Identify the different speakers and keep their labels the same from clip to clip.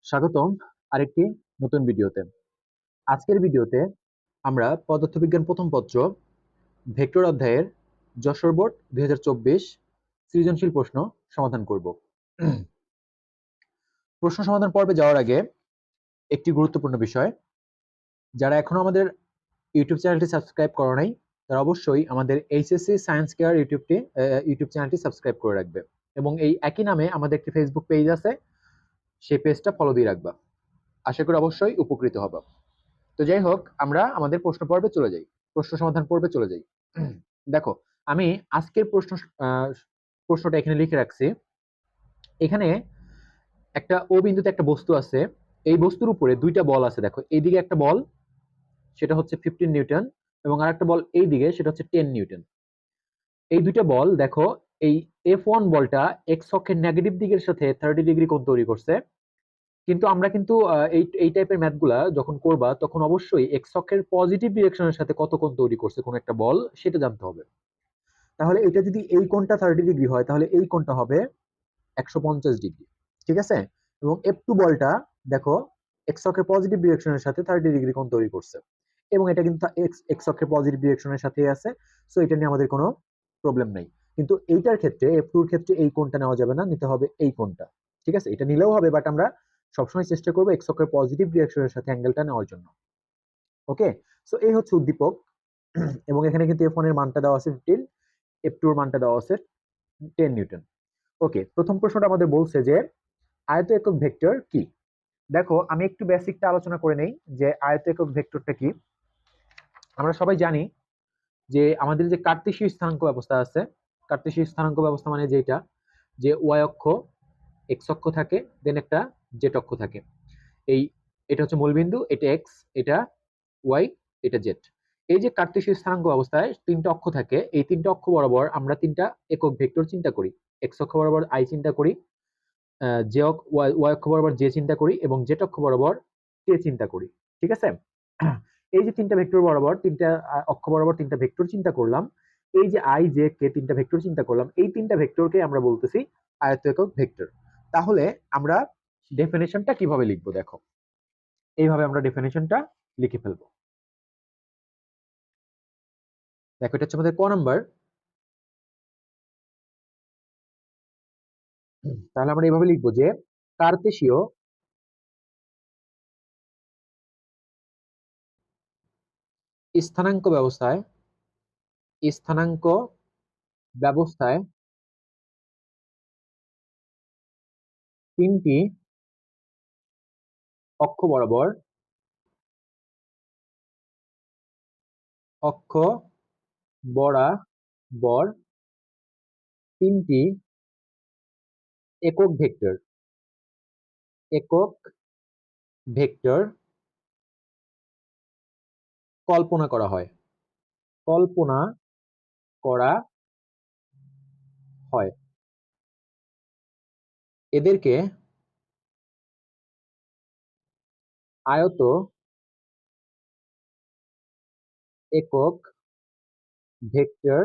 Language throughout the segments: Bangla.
Speaker 1: স্বাগতম আরেকটি নতুন ভিডিওতে। আজকের ভিডিওতে আমরা পদার্থবিজ্ঞান প্রথম পত্র ভেক্টর অধ্যায়ের যশোর বোর্ড 2024 সৃজনশীল প্রশ্ন সমাধান করব। প্রশ্ন সমাধান পর্বে যাওয়ার আগে একটি গুরুত্বপূর্ণ বিষয়, যারা এখনো আমাদের ইউটিউব চ্যানেলটি সাবস্ক্রাইব করো নাই তারা অবশ্যই আমাদের এইচএসসি সায়েন্স কেয়ার ইউটিউব চ্যানেলটি সাবস্ক্রাইব করে রাখবে এবং এই একই নামে আমাদের একটি ফেসবুক পেজ আছে, সেই পেজটা ফলো দিয়ে রাখবা। আশা করি অবশ্যই উপকৃত হবে। তো যাই হোক, আমরা আমাদের প্রশ্ন সমাধান পর্বে চলে যাই। দেখো, আমি আজকের প্রশ্নটা এখানে লিখে রাখছি। এখানে একটা ও বিন্দুতে একটা বস্তু আছে, এই বস্তুর উপরে দুইটা বল আছে। দেখো, এইদিকে একটা বল, সেটা হচ্ছে 15 নিউটন, এবং আরেকটা বল এই দিকে, সেটা হচ্ছে 10 নিউটন। এই দুইটা বল দেখো, এই F1 বলটা এক্স অক্ষের নেগেটিভ দিকের সাথে 30 ডিগ্রি কোণ তৈরি করছে। কিন্তু আমরা কিন্তু এই টাইপের ম্যাথগুলা যখন করবা তখন অবশ্যই এক্স অক্ষের পজিটিভ ডিরেকশনের সাথে কত কোণ তৈরি করছে কোন একটা বল, সেটা জানতে হবে। তাহলে এটা যদি এই কোণটা 30 ডিগ্রি হয়, তাহলে এই কোণটা হবে 150 ডিগ্রি। ঠিক আছে? এবং F2 বলটা দেখো, এক্স অক্ষের পজিটিভ ডিরেকশনের সাথে 30 ডিগ্রি কোণ তৈরি করছে, এবং এটা কিন্তু এক্স অক্ষের পজিটিভ ডিরেকশনের সাথেই আছে। সো এটা নিয়ে আমাদের কোনো প্রবলেম নাই। কিন্তু এইটার ক্ষেত্রে, F2 এর ক্ষেত্রে এই কোণটা নেওয়া যাবে না, নিতে হবে এই কোণটা। ঠিক আছে? এটা নিলেও হবে, বাট আমরা সবসময় চেষ্টা করবো এক্স অক্ষের পজিটিভ ডিরেকশনের সাথে অ্যাঙ্গেলটা নেওয়ার জন্য। ওকে, সো এই হচ্ছে উদ্দীপক। এবং এখানে কিন্তু F1 এর মানটা দেওয়া আছে 15, F2 এর মানটা দেওয়া আছে 10 নিউটন। ওকে, প্রথম প্রশ্নটা আমাদের বলছে যে আয়ত একক ভেক্টর কি। দেখো, আমি একটু বেসিকটা আলোচনা করে নেই যে আয়ত একক ভেক্টরটা কি। আমরা সবাই জানি যে আমাদের যে কার্তেশীয় স্থানাঙ্ক ব্যবস্থা আছে, কার্তেশীয় স্থানাঙ্ক ব্যবস্থা মানে যেটা, যে ওয়াই অক্ষ, এক্স অক্ষ থাকে, দেন একটা জেড অক্ষ থাকে। এটা হচ্ছে মূলবিন্দু, এটা এক্স, এটা ওয়াই, এটা জেড। এই যে কার্তেশীয় স্থানাঙ্ক অবস্থায় তিনটা অক্ষ থাকে, এই তিনটা অক্ষ বরাবর আমরা তিনটা একক ভেক্টর চিন্তা করি। এক্স অক্ষ বরাবর আই চিন্তা করি, ওয়াই অক্ষ বরাবর জে চিন্তা করি, এবং জেড অক্ষ বরাবর কে চিন্তা করি। ঠিক আছে? এই যে তিনটা ভেক্টর বরাবর, তিনটা অক্ষ বরাবর তিনটা ভেক্টর চিন্তা করলাম, এই যে আই জে কে তিনটা ভেক্টর চিন্তা করলাম, এই তিনটা ভেক্টরকে আমরা বলতেছি আয়ত একক ভেক্টর। তাহলে আমরা ডেফিনেশনটা কিভাবে লিখবো? দেখো, এইভাবে আমরা ডেফিনেশনটা লিখে ফেলবো। দেখো, এটা হচ্ছে আমাদের ক নাম্বার। তাহলে আমরা এইভাবে লিখবো যে কার্তেশীয় স্থানাঙ্ক ব্যবস্থায় স্থানাঙ্ক ব্যবস্থায় তিনটি অক্ষ বরাবর অক্ষ বরাবর তিনটি একক ভেক্টর একক ভেক্টর কল্পনা করা হয় কল্পনা করা হয় এদেরকে আয়ত একক ভেক্টর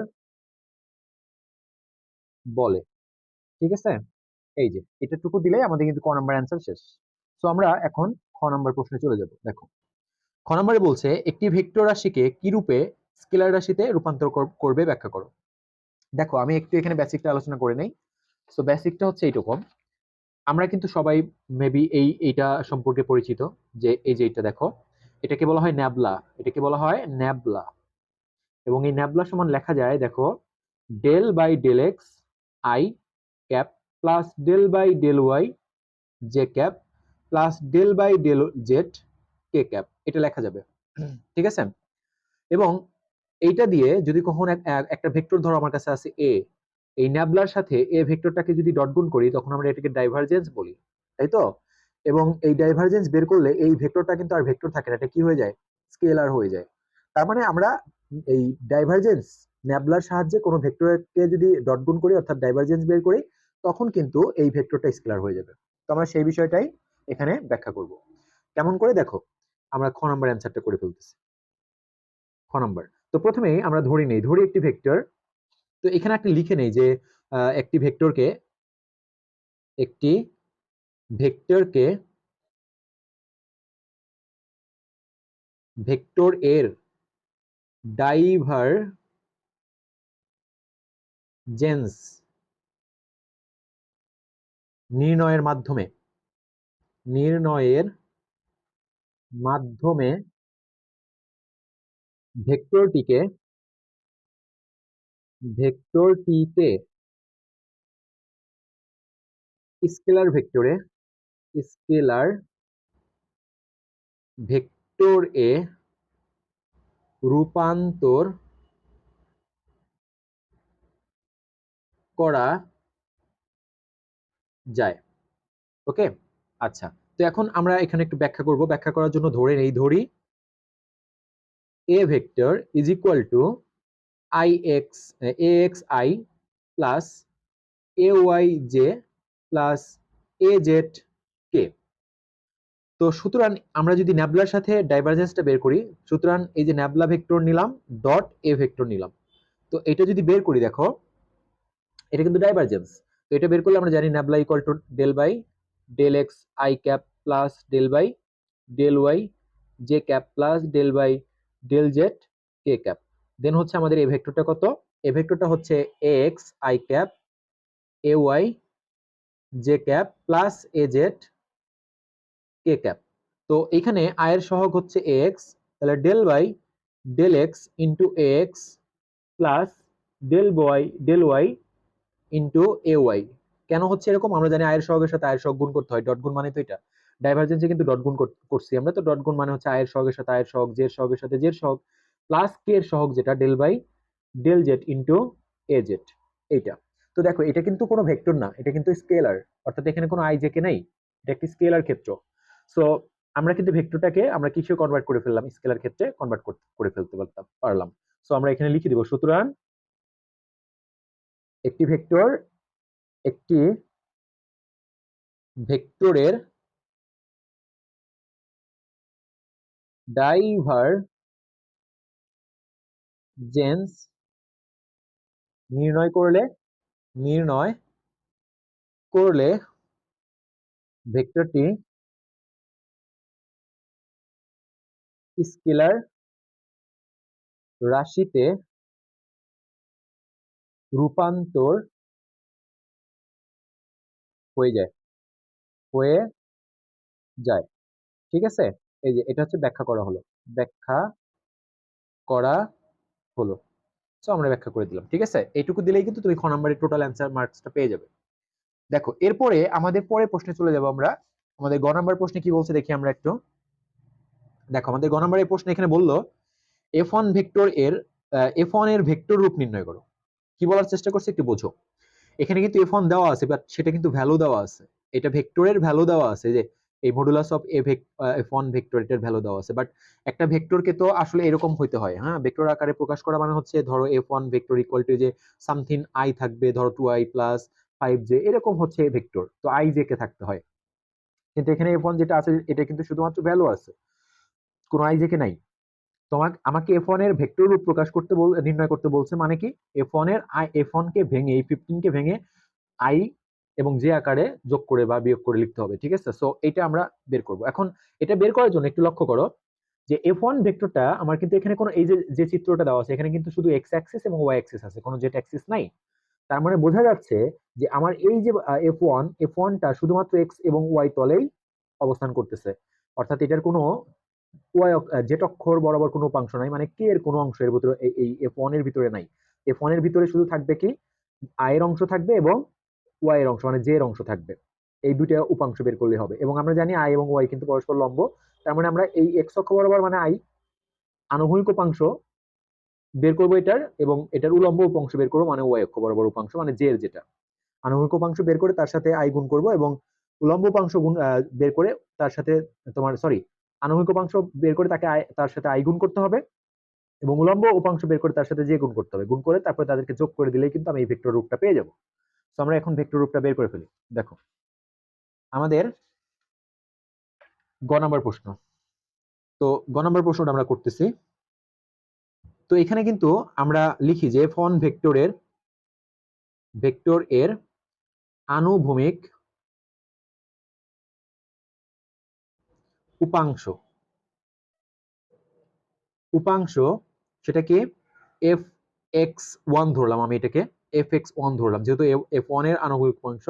Speaker 1: বলে। ঠিক আছে? এই যে এটাটুকু দিলেই আমাদের কিন্তু ক নাম্বার অ্যান্সার শেষ। তো আমরা এখন খ নাম্বার প্রশ্নে চলে যাব। দেখো, খ নম্বরে বলছে একটি ভেক্টর রাশিকে কি রূপে স্কেলার রাশিতে রূপান্তর করবে ব্যাখ্যা করো। দেখো, আমি একটু এখানে বেসিকটা আলোচনা করে নেই। সো বেসিকটা হচ্ছে এইরকম। আমরা কিন্তু সবাই মেবি এইটা সম্পর্কে পরিচিত, যে এই যে এটা দেখো, এটাকে বলা হয় ন্যাবলা। এটাকে বলা হয় ন্যাবলা। এবং এই ন্যাবলা সমান লেখা যায়, দেখো, del by del x i cap plus del by del y j cap plus del by del z k cap, এটা লেখা যাবে। ঠিক আছে? এবং এইটা দিয়ে যদি কখনো একটা ভেক্টর ধরো আমার কাছে আছে এ, এই ন্যাবলার সাথে এ ভেক্টরটাকে যদি ডট গুণ করি, তখন আমরা এটাকে ডাইভারজেন্স বলি, তাই তো? এবং এই ডাইভারজেন্স বের করলে এই ভেক্টরটা কিন্তু আর ভেক্টর থাকে না, এটা কি হয়ে যায়? স্কেলার হয়ে যায়। তার মানে আমরা এই ডাইভারজেন্স ন্যাবলার সাহায্যে কোনো ভেক্টরকে যদি ডট গুণ করি, অর্থাৎ ডাইভারজেন্স বের করি, তখন কিন্তু এই ভেক্টরটা স্কেলার হয়ে যাবে। তো আমরা সেই বিষয়টাই এখানে ব্যাখ্যা করব। কেমন করে? দেখো, আমরা খ নাম্বার অ্যান্সারটা করে ফেলতেছি। খ নাম্বার, তো প্রথমে আমরা ধরি একটি ভেক্টর। তো এখানে একটা লিখে নেই যে একটি ভেক্টরকে ভেক্টর এর ডাইভারজেন্স নির্ণয়ের মাধ্যমে ভেক্টরটিতে স্কেলার ভেক্টরে রূপান্তর করা যায়। ওকে, আচ্ছা, তো এখন আমরা এখানে একটু ব্যাখ্যা করব। ব্যাখ্যা করার জন্য ধরি এ vector is equal to axi plus ayj plus azk। তো সুতরাং আমরা যদি ন্যাবলার সাথে ডাইভারজেন্সটা বের করি, সুতরাং এই যে ন্যাবলা ভেক্টর নিলাম ডট এ ভেক্টর নিলাম, তো এটা যদি বের করি দেখো এটা কিন্তু ডাইভারজেন্স। তো এটা বের করলে আমরা জানি nabla equal to del by del x i cap plus del by del y j cap plus del by del z k cap. Then হচ্ছে আমাদের এই ভেক্টরটা কত? এই ভেক্টরটা হচ্ছে x i cap a y j cap plus a z k cap. তো এখানে আই এর সহগ হচ্ছে এক্স, তাহলে del by del x into x plus del y into a y. কেন হচ্ছে এরকম? আমরা জানি আয়ের সহগের সাথে আয়ের সহগ গুণ করতে হয়, ডট গুণ মানে তো এটা ডাইভারজেন্সে কিন্তু ডট গুণ করছি আমরা, তো ডট গুণ মানে হচ্ছে আয়ের সহগের সাথে আয়ের সহগ, জের সহগের সাথে জের সহগ প্লাস কে এর সহগ যেটা del by del z into a z এইটা। তো দেখো এটা কিন্তু কোনো ভেক্টর না, এটা কিন্তু স্কেলার, অর্থাৎ এখানে কোনো আই জে কে নাই, এটা একটি স্কেলার ক্ষেত্র। সো আমরা কিন্তু ভেক্টরটাকে আমরা কিছু কনভার্ট করে ফেললাম, স্কেলার ক্ষেত্রে কনভার্ট করে ফেলতে পারলাম। সো আমরা এখানে লিখে দিব, সুতরাং একটি ভেক্টরের ডাইভারজেন্স নির্ণয় করলে ভেক্টরটি স্কেলার রাশিতে রূপান্তর হয়ে হয়ে যায়। ঠিক আছে, এই যে এটা হচ্ছে ব্যাখ্যা করা হলো। সো আমরা ব্যাখ্যা করে দিলাম। ঠিক আছে, এইটুকু দিলেই কিন্তু তুমি খ নম্বরের টোটাল অ্যান্সার মার্কসটা পেয়ে যাবে। দেখো এরপরে আমাদের পরের প্রশ্নে চলে যাব আমরা। আমাদের গ নাম্বার প্রশ্নে কি বলছে দেখি আমরা একটু। দেখো আমাদের গ নাম্বারের প্রশ্ন এখানে বললো এফ ওয়ান এর ভেক্টর রূপ নির্ণয় করো। কি বলার চেষ্টা করছে একটু বোঝো। এখানে কিন্তু এফ ওয়ান দেওয়া আছে, বাট সেটা কিন্তু ভ্যালু দেওয়া আছে, এটা ভেক্টরের ভ্যালু দেওয়া আছে, যে এই modulus of F one vector এটার ভ্যালু দেওয়া আছে। বাট একটা ভেক্টরকে তো আসলে এরকম হইতে হয়, হ্যাঁ, ভেক্টর আকারে প্রকাশ করা মানে হচ্ছে ধরো F one vector equal to যে সামথিং আই থাকবে, ধরো 2i প্লাস 5j, এরকম হচ্ছে ভেক্টর, তো আই জে কে থাকতে হয়। কিন্তু এখানে এফ ওয়ান যেটা আছে এটা কিন্তু শুধুমাত্র ভ্যালু আছে, কোনো আই জে কে নাই। আমাকে এফ ওয়ান এর ভেক্টর রূপ প্রকাশ করতে নির্ণয় করতে বলছে, মানে কি এফ ওয়ান কে ভেঙে এই 15 কে ভেঙে আই এবং যে আকারে যোগ করে বা বিয়োগ করে লিখতে হবে। ঠিক আছে, সো এটা আমরা বের করব। এখন এটা বের করার জন্য একটু লক্ষ্য করো যে এফ ওয়ান ভেক্টরটা আমার কিন্তু এখানে কোনো এই যে চিত্রটা দেওয়া আছে, এখানে কিন্তু শুধু এক্স অ্যাক্সিস এবং ওয়াই অ্যাক্সিস আছে, কোনো জেড অ্যাক্সিস নাই। তার মানে বোঝা যাচ্ছে যে আমার এই যে এফ ওয়ানটা শুধুমাত্র এক্স এবং ওয়াই তলেই অবস্থান করতেছে, অর্থাৎ এটার কোনো ওয়াই জেড অক্ষর বরাবর কোনো উপাংশ নাই, মানে কে এর কোনো অংশ এর ভিতরে এই এফ ওয়ান এর ভিতরে নাই। এফ ওয়ান এর ভিতরে শুধু থাকবে কি আই এর অংশ থাকবে এবং ওয়াই এর অংশ মানে জে এর অংশ থাকবে। এই দুইটা উপাংশ বের করলে হবে, এবং আমরা জানি আই এবং ওয়াই কিন্তু পরস্পর লম্ব। তার মানে আমরা এই এক্স অক্ষ বরাবর মানে আই আনুভূমিক উপাংশ বের করবো এটার, এবং এটার উলম্ব উপাংশ বের করবো মানে ওয়াই অক্ষ বরাবর উপাংশ মানে জে এর যেটা আনুভূমিক উপাংশ বের করে তার সাথে আই গুণ করবো, এবং উলম্ব উপাংশ বের করে তার সাথে আনুভূমিক উপাংশ বের করে তার সাথে আই গুণ করতে হবে, এবং উলম্ব উপাংশ বের করে তার সাথে যে গুণ করতে হবে, গুণ করে তারপরে তাদেরকে যোগ করে দিলেই কিন্তু আমি এই ভেক্টর রূপটা পেয়ে যাবো। তো আমরা এখন ভেক্টর রূপটা বের করে ফেলি। দেখো আমাদের গ নাম্বার প্রশ্ন, তো গ নাম্বার প্রশ্নটা আমরা করতেছি। তো এখানে কিন্তু আমরা লিখি যে এফ ওয়ান ভেক্টর এর আনুভূমিক উপাংশ উপাংশ সেটাকে এফ এক্স ওয়ান ধরলাম, আমি এটাকে এফ এক্স ওয়ান ধরলাম, যেহেতু এফ ওয়ান এর আনুভূমিক উপাংশ।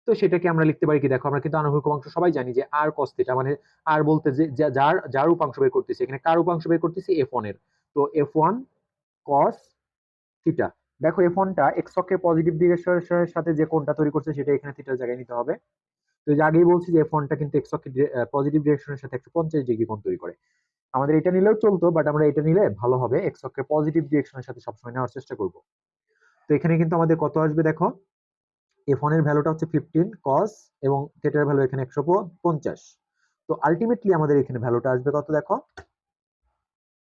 Speaker 1: তো সেটাকে আমরা লিখতে পারি কি, দেখো আমরা কিন্তু আনুভূমিক উপাংশ সবাই জানি যে আর কস থিটা, মানে আর বলতে যে যার যার উপাংশ বের করতেছি, এখানে কার উপাংশ বের করতেছি, এফ ওয়ান এর। তো এফ ওয়ান কস থিটা। দেখো এফ ওয়ানটা এক্স অক্ষের পজিটিভ ডিরেকশনের সাথে যে কোণটা তৈরি করছে সেটা এখানে থিটার জায়গায় নিতে হবে। তো যে আগেই বলছি যে এফ ওয়ানটা কিন্তু এক্স অক্ষের পজিটিভ ডিরেকশনের সাথে 150 ডিগ্রি কোণ তৈরি করে। আমাদের এটা নিলেও চলতো, বাট আমরা এটা নিলে ভালো হবে, এক্স অক্ষের পজিটিভ ডিরেকশনের সাথে সবসময় নেওয়ার চেষ্টা করব। তো এখানে কিন্তু আমাদের কত আসবে দেখো, এফ ওয়ান এর ভ্যালুটা হচ্ছে 15 কস, এবং থিটার ভ্যালু এখানে 150। তো আলটিমেটলি আমাদের এখানে ভ্যালুটা আসবে কত দেখো,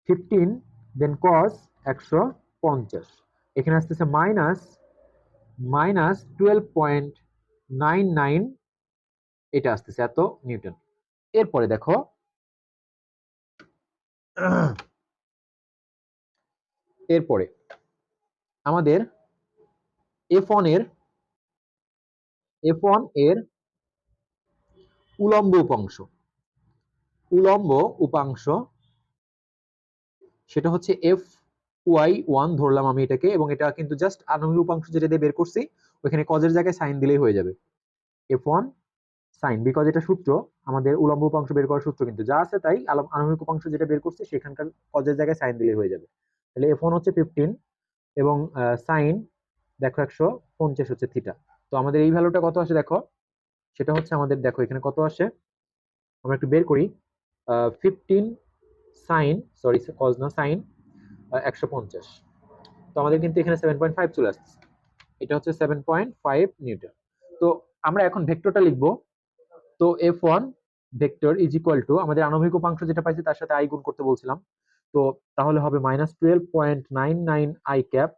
Speaker 1: 15 দেন কস 150, এখানে আসতেছে মাইনাস মাইনাস 12.99, এটা আসতেছে এত নিউটন। এরপরে দেখো এরপরে আমাদের এফ ওয়ান এর উলম্ব উপাংশ, উলম্ব উপাংশ সেটা হচ্ছে এফ ওয়াই ওয়ান ধরলাম আমি এটাকে, এবং এটা কিন্তু জাস্ট আনুভূমিক উপাংশ যেটা দিয়ে বের করছি, ওইখানে কজের জায়গায় সাইন দিলেই হয়ে যাবে, এফ ওয়ান সাইন, বিকজ এটা সূত্র, আমাদের উলম্ব উপাংশ বের করার সূত্র কিন্তু যা আছে তাই, আনুভূমিক উপাংশ যেটা বের করছি সেখানকার কজের জায়গায় সাইন দিলেই হয়ে যাবে। তাহলে এফ ওয়ান হচ্ছে 15, এবং সাইন দেখো 150 হচ্ছে থিটা। তো আমাদের এই ভ্যালুটা কত আসে দেখো, সেটা হচ্ছে আমাদের দেখো এখানে কত আসে, আমরা একটু বের করি, 15 সাইন, সরি কজ না সাইন 150। তো আমাদের কিন্তু এখানে 7.5 চলে আসছে, এটা হচ্ছে 7.5 নিউটন। তো আমরা এখন ভেক্টরটা লিখবো। তো F one vector is equal to, আমাদের আণবিক উপাংশ যেটা পাইছি তার সাথে আই গুণ করতে বলছিলাম, তো তাহলে হবে -12.99 আই ক্যাপ,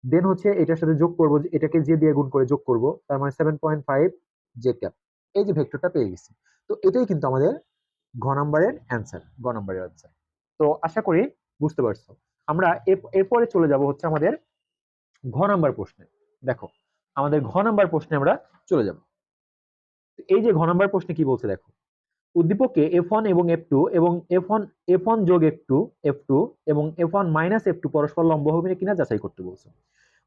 Speaker 1: দেন হচ্ছে এটার সাথে যোগ করবো, এটাকে যে দিয়ে গুণ করে যোগ করব, তার মানে 7.5 জে ক্যাপ। এই যে ভেক্টরটা পেয়ে গেছি। তো এটাই কিন্তু আমাদের ঘ নাম্বারের অ্যান্সার, গ নাম্বারের অ্যান্সার। তো আশা করি বুঝতে পারছো। আমরা এরপরে চলে যাব হচ্ছে আমাদের ঘ নাম্বার প্রশ্নে। দেখো আমাদের ঘ নাম্বার প্রশ্নে আমরা চলে যাব। এই যে ঘ নাম্বার প্রশ্নে কি বলছে দেখো, উদ্দীপকে F1 এবং F2 এবং F1 যোগ F2 এবং F1 মাইনাস F2 পরস্পর লম্ব হবে কিনা যাচাই করতে বলছে।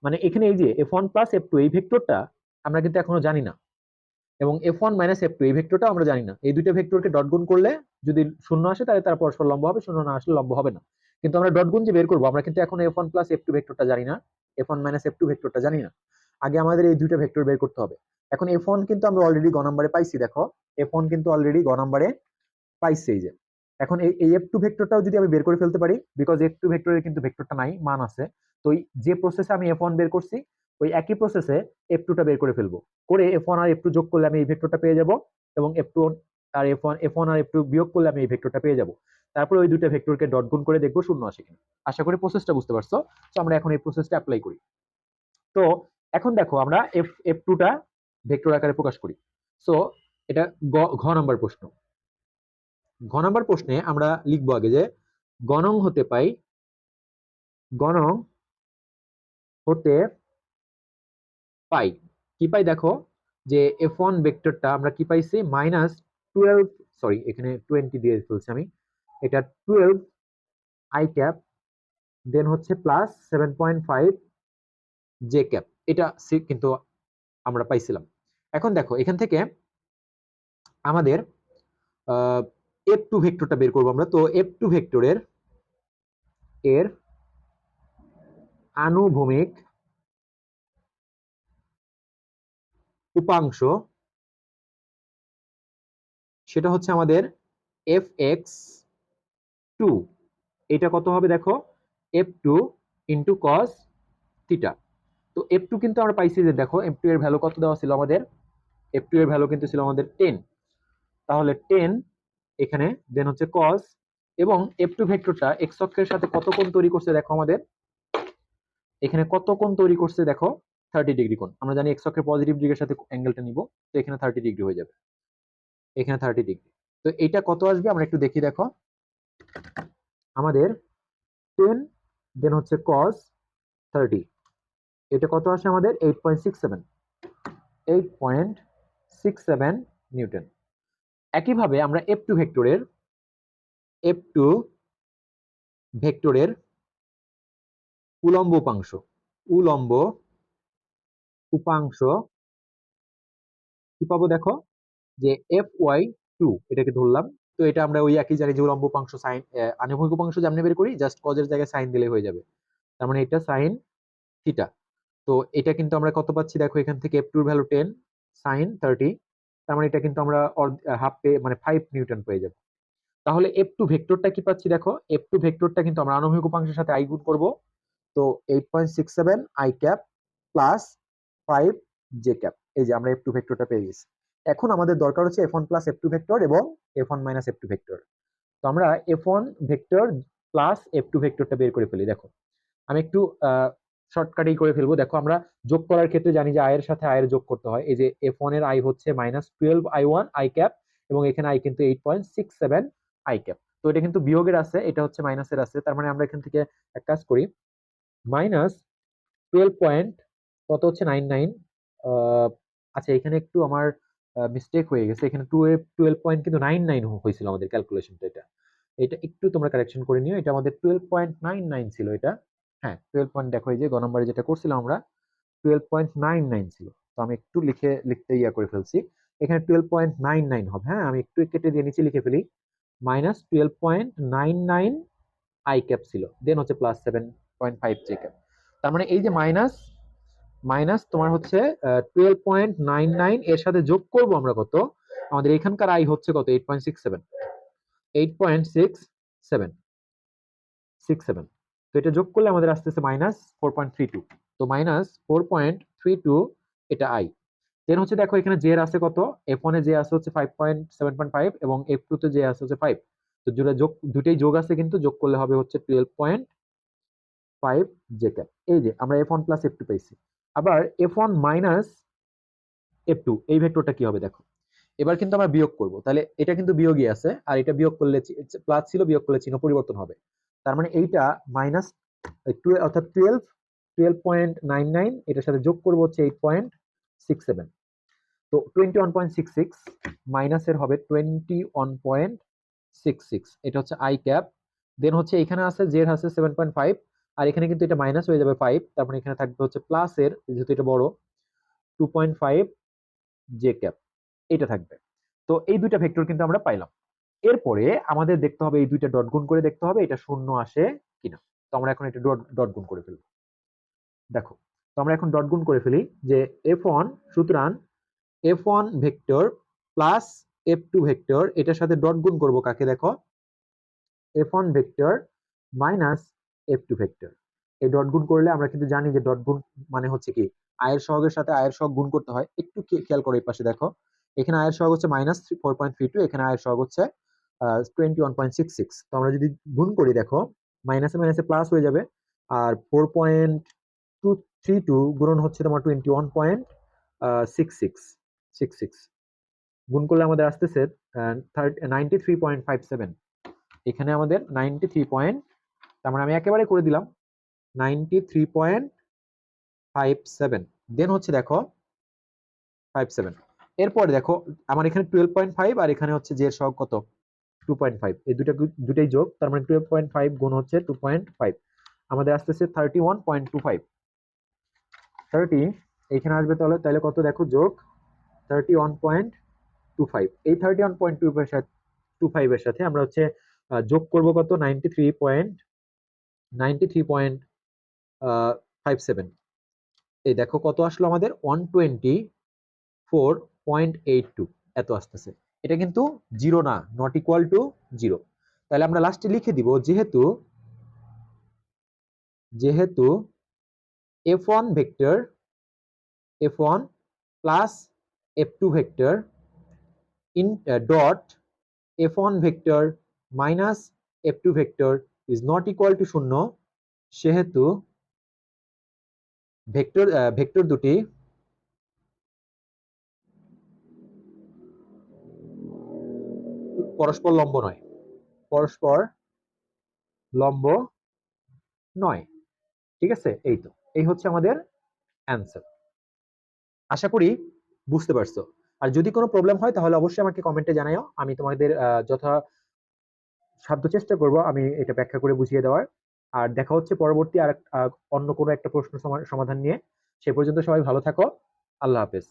Speaker 1: মানে এখানে এই যে F1 প্লাস F2 এই ভেক্টরটা আমরা কিন্তু এখনো জানি না, এবং F1 মাইনাস F2 এই ভেক্টরটা আমরা জানি না। এই দুটো ভেক্টরকে ডট গুণ করলে যদি শূন্য আসে তাহলে তারা পরস্পর লম্ব হবে, শূন্য না আসলে লম্ব হবে না। কিন্তু আমরা ডট গুণ যে বের করবো, আমরা কিন্তু এখন F1 প্লাস F2 ভেক্টরটা জানি না, F1 মাইনাস F2 ভেক্টরটা জানি না। আগে আমাদের এই দুইটা ভেক্টর বের করতে হবে। এখন F1 কিন্তু আমরা অলরেডি গ নাম্বারে পাইছি, দেখো F1 কিন্তু অলরেডি গ নাম্বারে পাইছি। এই যে এখন এই F2 ভেক্টরটাও যদি আমি বের করে ফেলতে পারি, বিকজ F2 ভেক্টরের কিন্তু ভেক্টরটা নাই, মান আছে। তো যে প্রসেসে আমি F1 বের করছি ওই একই প্রসেসে F2 টা বের করে ফেলবো, করে F1 আর F2 যোগ করলে আমি এই ভেক্টরটা পেয়ে যাব, এবং F2 আর F1 আর F2 বিয়োগ করলে আমি এই ভেক্টরটা পেয়ে যাব। তারপর ওই দুটো ভেক্টরকে ডট গুণ করে দেখবো শূন্য আসে কিনা। আশা করি প্রসেসটা বুঝতে পারছো। তো আমরা এখন এই প্রসেসটা অ্যাপ্লাই করি। তো এখন দেখো আমরা F2 টা ভেক্টর আকারে প্রকাশ করি। সো এটা ঘ নাম্বার প্রশ্ন। ঘ নাম্বার প্রশ্নে আমরা লিখবো আগে যে গণং হতে পাই, গণং হতে পাই, কি পাই দেখো, যে F1 ভেক্টরটা আমরা কি পাইছি, -12, সরি এখানে 20 দিয়ে ফেলছি আমি, এটা 12 আই ক্যাপ, দেন হচ্ছে প্লাস 7.5 জে ক্যাপ, এটা কিন্তু আমরা পাইছিলাম। এখন দেখো এখান থেকে আমাদের F2 ভেক্টরটা বের করবো আমরা। তো F2 ভেক্টরের আনুভূমিক উপাংশ সেটা হচ্ছে আমাদের fx2, এটা কত হবে দেখো, f2 ইন্টু cos থিটা। তো f2 কিন্তু আমরা পাইছি যে দেখো f2 এর ভ্যালু কত দেওয়া ছিল আমাদের, f2 এর ভ্যালু কিন্তু ছিল আমাদের 10, তাহলে 10 এখানে, দেন হচ্ছে cos, এবং f2 ভেক্টরটা x অক্ষের সাথে কত কোণ তৈরি করছে দেখো, আমাদের এখানে কত কোণ তৈরি করছে দেখো, 30 ডিগ্রি কোণ। আমরা জানি x অক্ষের পজিটিভ দিকের সাথে অ্যাঙ্গেলটা নিব, তো এখানে 30 ডিগ্রি হয়ে যাবে, এখানে 30 ডিগ্রি। তো এটা কত আসবে আমরা একটু দেখি, দেখো আমাদের 10 দেন হচ্ছে cos 30, এটা কত আসে আমাদের 8.67 নিউটন। একইভাবে আমরা F2 ভেক্টরের F2 ভেক্টরের উলম্ব উপাংশ, উলম্ব উপাংশ কি পাবো দেখো, যে FY2 এটাকে ধরলাম। তো এটা আমরা ওই একই জানি যে উলম্ব উপাংশ সাইন, আনুভূমিক উপাংশ যেমনি বের করি, জাস্ট কজের জায়গায় সাইন দিলে হয়ে যাবে। তার মানে এটা সাইন থিটা। তো এটা কিন্তু আমরা কত পাচ্ছি দেখো, এখান থেকে F2 এর ভ্যালু 10 সাইন 30, তার মানে এটা কিন্তু আমরা হাফ পে মানে 5 নিউটন পেয়ে যাব। তাহলে F2 ভেক্টরটা কি পাচ্ছি দেখো, F2 ভেক্টরটা কিন্তু আমরা আনুভূমিক উপাংশের সাথে আই গুণ করব। তো 8.67 I cap plus 5 J cap, এই যে আমরা F2 ভেক্টরটা পেয়ে গেছি। এখন আমাদের দরকার হচ্ছে F1 প্লাস F2 ভেক্টর এবং F1 মাইনাস F2 ভেক্টর। তো আমরা F1 ভেক্টর প্লাস F2 ভেক্টরটা বের করে ফেলি। দেখো আমি একটু শর্টকাটেই করে ফেলবো। দেখো আমরা যোগ করার ক্ষেত্রে জানি যে আয়ের সাথে আয়ের যোগ করতে হয়। এই যে F1 এর আই হচ্ছে -12 I1 আই ক্যাপ, এবং এখানে আই কিন্তু 8.67 আই ক্যাপ। তো এটা কিন্তু বিয়োগের আছে, এটা হচ্ছে মাইনাসের আছে। তার মানে আমরা এখান থেকে এক কাজ করি, -12 পয়েন্ট কত হচ্ছে 99। আচ্ছা এখানে একটু আমার মিস্টেক হয়ে গেছে, এখানে 12 পয়েন্ট কিন্তু 99 হয়েছিল আমাদের ক্যালকুলেশনটা। এটা এটা একটু তোমরা কারেকশন করে নিও, এটা আমাদের 12.99 ছিল এটা। হ্যাঁ 12 পয়েন্ট, দেখো এই যে গ নম্বরে যেটা করছিলাম আমরা 12.99 ছিল। তো আমি একটু লিখতে ইয়া করে ফেলছি, এখানে 12.99 হবে। হ্যাঁ আমি একটু কেটে দিয়ে নিচে লিখে ফেলি, -12.99 আই ক্যাপ ছিল, দেন হচ্ছে +7.5 জে ক্যাপ। তার মানে এই যে মাইনাস মাইনাস তোমার হচ্ছে 12.99 এর সাথে যোগ করব আমরা কত, আমাদের এখানকার আই হচ্ছে কত 8.67, 8.67 তো এটা যোগ করলে আমাদের আসতেছে -4.32। তো -4.32 এটা আই। দেন হচ্ছে দেখো এখানে জে এর আছে কত, F1 এ জে আছে হচ্ছে 7.5 এবং F2 তে জে আছে হচ্ছে 5। তো দুটোই যোগ আছে, কিন্তু যোগ করলে হবে হচ্ছে 12.5 জে ক্যাপ। এই যে আমরা F1 প্লাস F2 পাইছি। আবার F1 মাইনাস F2 এই ভেক্টরটা কি হবে দেখো, এবার কিন্তু আমরা বিয়োগ করব, তাহলে এটা কিন্তু বিয়োগই আছে, আর এটা বিয়োগ করলে প্লাস ছিল, বিয়োগ করলে চিহ্ন পরিবর্তন হবে। তার মানে এইটা মাইনাস 12 অর্থাৎ 12.99 এটার সাথে যোগ করব হচ্ছে 8.67। তো 21.66 মাইনাসের হবে 21.66, এটা হচ্ছে আই ক্যাপ। দেন হচ্ছে এখানে আছে জেড আছে 7.5, আর এখানে কিন্তু এটা মাইনাস হয়ে যাবে 5, তার মানে এখানে থাকবে হচ্ছে প্লাসের, যেহেতু এটা বড় 2.5 জে ক্যাপ, এটা থাকবে। তো এই দুইটা ভেক্টর কিন্তু আমরা পাইলাম। এরপরে আমাদের দেখতে হবে, এই দুইটা ডট গুণ করে দেখতে হবে এটা শূন্য আসে কিনা। তো আমরা এখন এটা ডট গুণ করে ফেলবো। দেখো তো আমরা এখন ডট গুণ করে ফেলি, যে F1 সুতরাং F1 vector plus F2 vector, এটার সাথে ডট গুণ করব কাকে দেখো, F1 vector minus F2 vector. এই ডট গুণ করলে আমরা কিন্তু জানি যে ডট গুণ মানে হচ্ছে কি, আয়ের সহগের সাথে আয়ের সহগ গুণ করতে হয়। একটু খেয়াল করো এই পাশে দেখো, এখানে আয়ের সহগ হচ্ছে -4.32, এখানে আয়ের সহগ হচ্ছে 21.66। তো আমরা যদি গুণ করি দেখো, মাইনাসে মাইনাসে প্লাস হয়ে যাবে, আর 4.232 গুণন হচ্ছে তোমার 21.66 গুণ করলে আমাদের আসতেছে 93.57। এখানে আমাদের 93 তার মানে আমি একেবারে করে দিলাম 93.57। দেন হচ্ছে দেখো 57, এরপরে দেখো আমার এখানে 12.5 আর এখানে হচ্ছে যে সহগ কত 2.5, এই দুটাই যোগ, তার মানে 12.5 গুণ হচ্ছে 2.5 আমাদের আসতেছে 31.25। 30 এখানে আসবে, তাহলে তাহলে কত দেখো যোগ 31.25, এই 31.25 এর সাথে আমরা হচ্ছে যোগ করব কত 93.57। এই দেখো কত আসলো আমাদের 124.82 এত আসতেছে। এটা কিন্তু জিরো না, নট ইকুয়াল টু জিরো। তাহলে আমরা লাস্টে লিখে দিব, যেহেতু যেহেতু F1 vector F1 plus F2 vector in dot F1 vector minus F2 vector is not equal to শূন্য, সেহেতু ভেক্টর দুটি পরস্পর লম্ব নয়, পরস্পর লম্ব নয়। ঠিক আছে, এই তো এই হচ্ছে আমাদের অ্যান্সার। আশা করি বুঝতে পারছো। আর যদি কোনো প্রবলেম হয় তাহলে অবশ্যই আমাকে কমেন্টে জানাও, আমি তোমাদের যথা সাধ্য চেষ্টা করব আমি এটা ব্যাখ্যা করে বুঝিয়ে দেওয়ার। আর দেখা হচ্ছে পরবর্তী আর অন্য কোনো একটা প্রশ্ন সমাধান নিয়ে। সে পর্যন্ত সবাই ভালো থাকো। আল্লাহ হাফেজ।